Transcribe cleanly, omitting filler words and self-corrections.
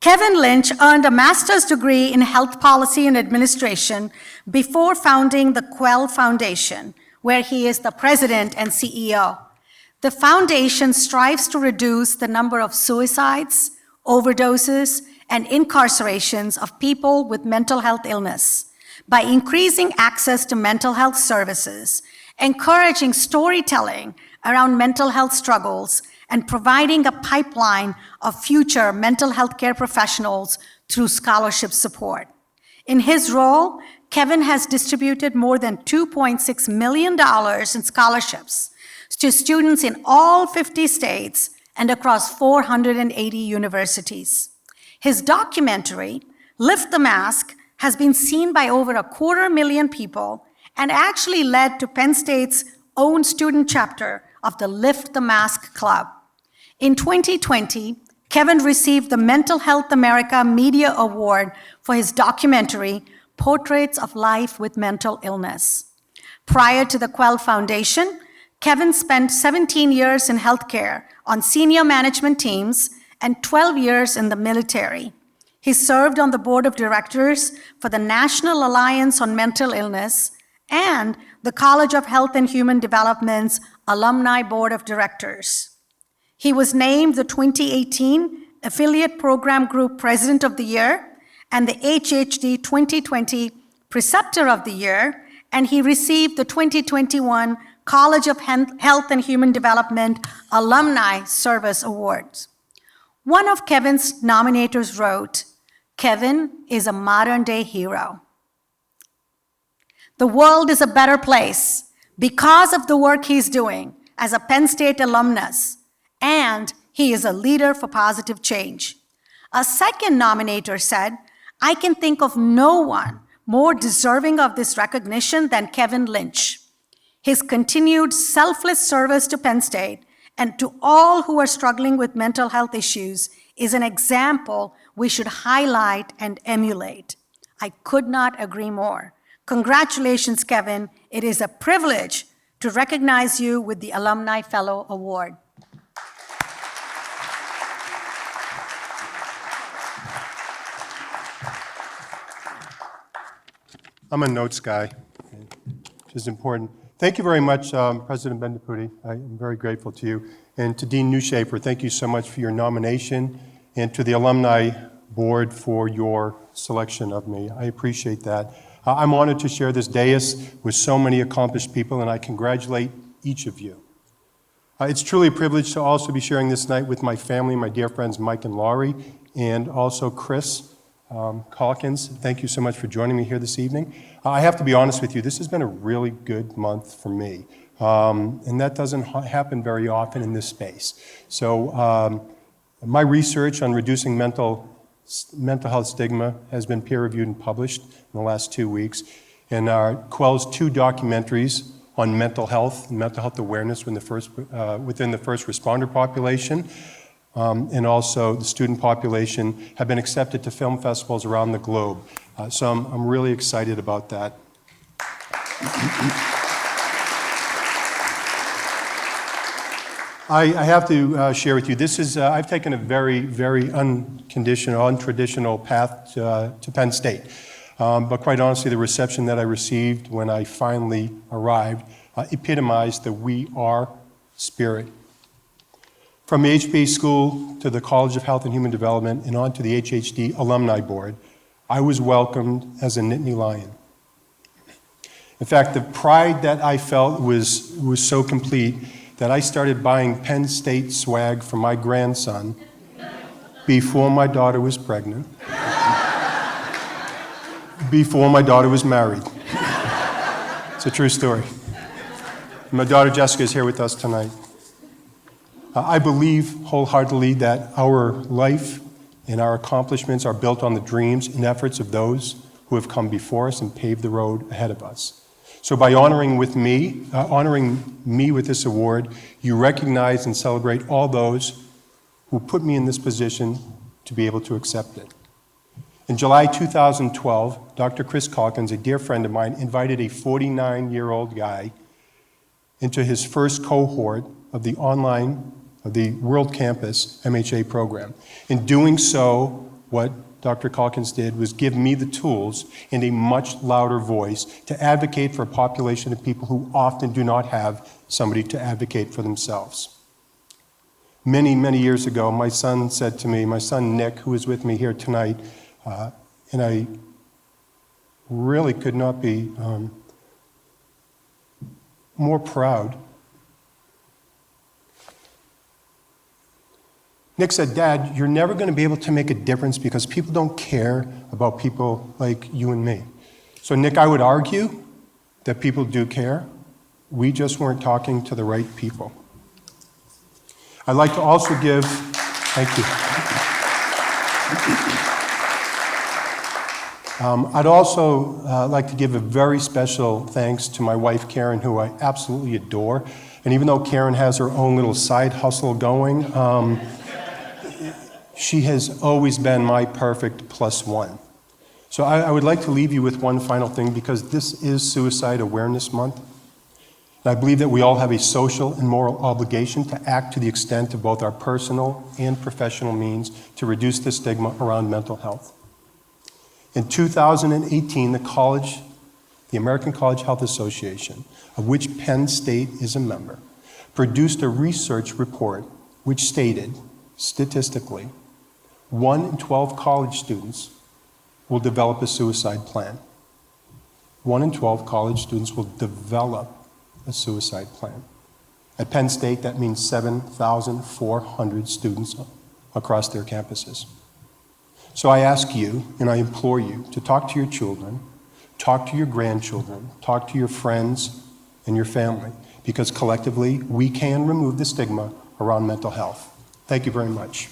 Kevin Lynch earned a master's degree in health policy and administration before founding the Quell Foundation, where he is the president and CEO. The foundation strives to reduce the number of suicides, overdoses, and incarcerations of people with mental health illness by increasing access to mental health services, encouraging storytelling around mental health struggles, and providing a pipeline of future mental health care professionals through scholarship support. In his role, Kevin has distributed more than $2.6 million in scholarships to students in all 50 states and across 480 universities. His documentary, Lift the Mask, has been seen by over 250,000 people and actually led to Penn State's own student chapter of the Lift the Mask Club. In 2020, Kevin received the Mental Health America Media Award for his documentary, Portraits of Life with Mental Illness. Prior to the Quell Foundation, Kevin spent 17 years in healthcare on senior management teams and 12 years in the military. He served on the board of directors for the National Alliance on Mental Illness and the College of Health and Human Development's Alumni Board of Directors. He was named the 2018 Affiliate Program Group President of the Year and the H&HD 2020 Preceptor of the Year, and he received the 2021 College of Health and Human Development Alumni Service Awards. One of Kevin's nominators wrote, "Kevin is a modern-day hero. The world is a better place because of the work he's doing as a Penn State alumnus, and he is a leader for positive change." A second nominator said, "I can think of no one more deserving of this recognition than Kevin Lynch. His continued selfless service to Penn State and to all who are struggling with mental health issues is an example we should highlight and emulate." I could not agree more. Congratulations, Kevin. It is a privilege to recognize you with the Alumni Fellow Award. I'm a notes guy, which is important. Thank you very much, President Bendaputi. I am very grateful to you. And to Dean Newshafer, thank you so much for your nomination, and to the Alumni Board for your selection of me. I appreciate that. I'm honored to share this dais with so many accomplished people, and I congratulate each of you. It's truly a privilege to also be sharing this night with my family, my dear friends Mike and Laurie, and also Chris Calkins. Thank you so much for joining me here this evening. I have to be honest with you, this has been a really good month for me, and that doesn't happen very often in this space. So my research on reducing mental health stigma has been peer-reviewed and published in the last 2 weeks, and Quell's 2 documentaries on mental health and mental health awareness within the first responder population, and also the student population, have been accepted to film festivals around the globe. So I'm really excited about that. I have to share with you, this is, I've taken a very, very untraditional path to Penn State. But quite honestly, the reception that I received when I finally arrived epitomized the "we are" spirit. From the HB School to the College of Health and Human Development and on to the H&HD Alumni Board, I was welcomed as a Nittany Lion. In fact, the pride that I felt was so complete that I started buying Penn State swag for my grandson before my daughter was pregnant, before my daughter was married. It's a true story. My daughter Jessica is here with us tonight. I believe wholeheartedly that our life and our accomplishments are built on the dreams and efforts of those who have come before us and paved the road ahead of us. So by honoring me with this award, you recognize and celebrate all those who put me in this position to be able to accept it. In July 2012, Dr. Chris Calkins, a dear friend of mine, invited a 49-year-old guy into his first cohort of the World Campus MHA program. In doing so, what Dr. Calkins did was give me the tools and a much louder voice to advocate for a population of people who often do not have somebody to advocate for themselves. Many, many years ago, my son said to me, my son Nick, who is with me here tonight, and I really could not be more proud. Nick said, "Dad, you're never going to be able to make a difference because people don't care about people like you and me." So Nick, I would argue that people do care. We just weren't talking to the right people. I'd like to also give, thank you. I'd also like to give a very special thanks to my wife, Karen, who I absolutely adore. And even though Karen has her own little side hustle going, she has always been my perfect +1. So I would like to leave you with one final thing, because this is Suicide Awareness Month. And I believe that we all have a social and moral obligation to act to the extent of both our personal and professional means to reduce the stigma around mental health. In 2018, the American College Health Association, of which Penn State is a member, produced a research report which stated, statistically, 1 in 12 college students will develop a suicide plan. 1 in 12 college students will develop a suicide plan. At Penn State, that means 7,400 students across their campuses. So I ask you, and I implore you, to talk to your children, talk to your grandchildren, talk to your friends and your family, because collectively, we can remove the stigma around mental health. Thank you very much.